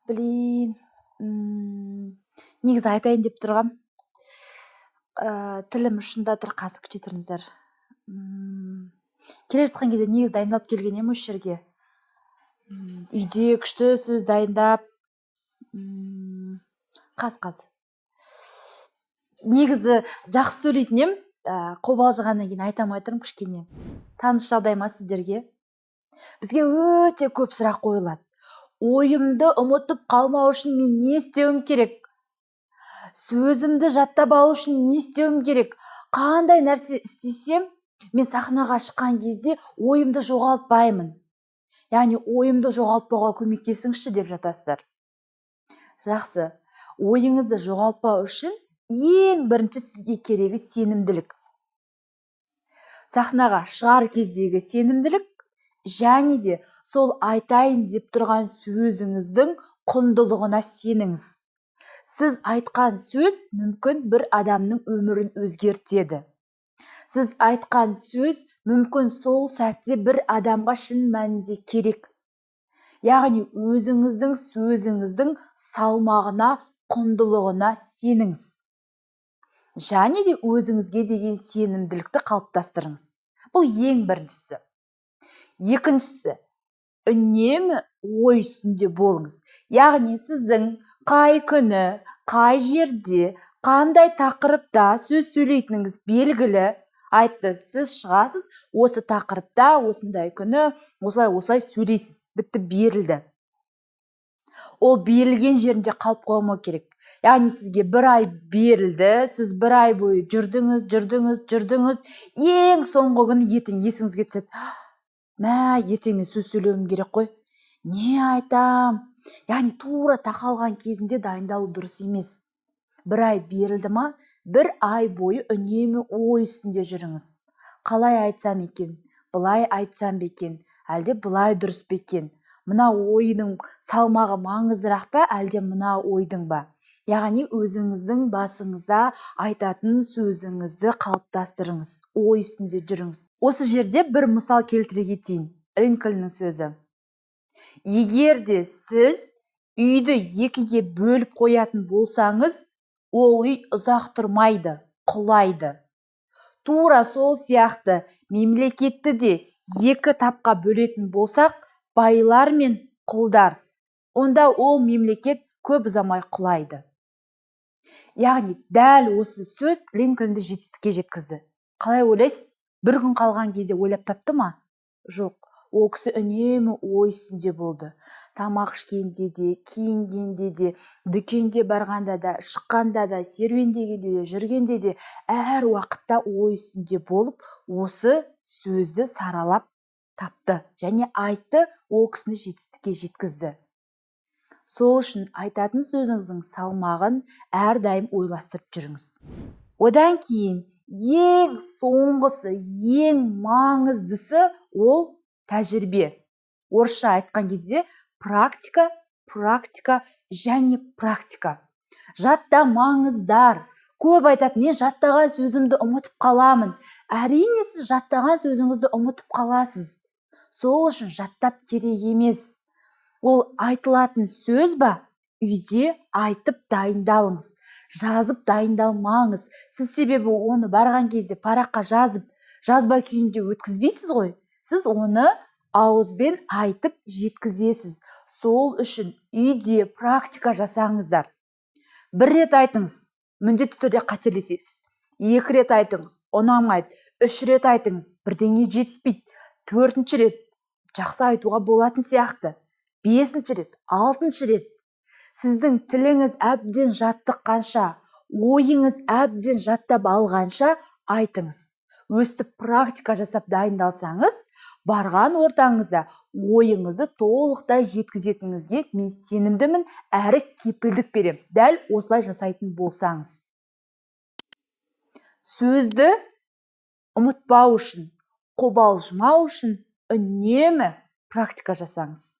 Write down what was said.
Блин, негізі айтайын деп тұрғам. Тілім ұшында тұр, қазір күте тұрыңыздар. Келе жатқан кезде негізі дайындалып келген ем осы жерге. Үйде күшті сөз дайындап, қаз. Негізі жақсы сөйлейтін ем, қобалжығаннан кейін айта алмай тұрмын кішкене. Таныс жағдай ма сіздерге? Бізге өте көп сұрақ қойылады. Ойымды ұмытып қалмау үшін мен не істеуім керек? Сөзімді жаттап алу үшін не істеуім керек? Қандай нәрсе істесем, мен сахнаға шыққан кезде ойымды жоғалтпаймын. Яғни ойымды жоғалтпауға көмектесіңізші деп жатасыздар. Жақсы. Ойыңызды жоғалтпау үшін ең бірінші сізге керегі сенімділік. Сахнаға шығар кездегі сенімділік және де сол айтайын деп тұрған сөзіңіздің құндылығына сеніңіз. Сіз айтқан сөз мүмкін бір адамның өмірін өзгертеді. Сіз айтқан сөз мүмкін сол сәтте бір адамға шын мәнінде керек. Яғни өзіңіздің сөзіңіздің салмағына, құндылығына сеніңіз. Және де өзіңізге деген сенімділікті қалыптастырыңыз. Бұл ең біріншісі. Екіншісі, үнемі ой үстінде болыңыз. Яғни сіздің қай күні, қай жерде, қандай тақырыпта сөз сөйлейтініңіз белгілі. Айтты, сіз шығасыз, осы тақырыпта, осындай күні, осылай сөйлейсіз. Бітті, берілді. Ол берілген жерінде қалып қоймау керек. Яғни сізге бір ай берілді, сіз бір ай бойы жүрдіңіз. Ең соңғы күні ертең есіңізге түседі. Ертең мен сөз сөйлеуім керек қой. Не айтам? Яғни тура тақалған кезінде дайындалу дұрыс емес. Бір ай берілді ма, бір ай бойы үнемі ой үстінде жүріңіз. Қалай айтсам екен? Былай айтсам екен? Әлде былай дұрыс па екен? Мына ойдың салмағы маңыздырақ па, әлде мына ойдың ба? Яғни өзіңіздің басыңызда айтатын сөзіңізді қалыптастырыңыз. Ой үстінде жүріңіз. Осы жерде бір мысал келтіре кетейін. Линкольннің сөзі. Егер де сіз үйді екіге бөліп қоятын болсаңыз, ол үй ұзақ тұрмайды, құлайды. Тура сол сияқты мемлекетті де екі тапқа бөлетін болсақ, байлар мен құлдар, онда ол мемлекет көп ұзамай құлайды. Яғни дәл осы сөз Линкольнді жетістікке жеткізді. Қалай ойлайсыз? Бір күн қалған кезде ойлап тапты ма? Жоқ. Ол кісі үнемі ой үстінде болды. Тамақ ішкенде де, киінгенде де, дүкенге барғанда да, шыққанда да, серуендегенде де, жүргенде де әр уақытта ой үстінде болып, осы сөзді саралап тапты және айтты, ол кісіні жетістікке жеткізді. Сол үшін айтатын сөзіңіздің салмағын әрдайым ойластырып жүріңіз. Одан кейін ең соңғысы, ең маңыздысы ол тәжірибе. Орысша айтқан кезде практика және практика. Жаттамаңыздар. Көп айтады, мен жаттаған сөзімді ұмытып қаламын. Әрине сіз жаттаған сөзіңізді ұмытып қаласыз. Сол үшін жаттап керек емес. Ол айтылатын сөз ба? Үйде айтып дайындалыңыз. Жазып дайындалмаңыз. Сіз себебі оны барған кезде параққа жазба күйінде өткізбейсіз ғой. Сіз оны ауызбен айтып жеткізесіз. Сол үшін үйде практика жасаңыздар. Бір рет айтыңыз, міндетті түрде қателесесіз. 2 рет айтыңыз, ұнамайды. 3 рет айтыңыз, бірдеңе жетіспейді. 4-ші рет жақсы айтуға болатын сияқты. 5-ші рет, 6-ші рет. Сіздің тіліңіз әбден жаттыққанша, ойыңыз әбден жаттап алғанша айтыңыз. Өстіп практика жасап дайындалсаңыз, барған ортаңызда ойыңызды толықтай жеткізетініңізге мен сенімдімін, әрі кепілдік берем. Дәл осылай жасайтын болсаңыз. Сөзді ұмытпау үшін, қобалжымау үшін үнемі практика жасаңыз.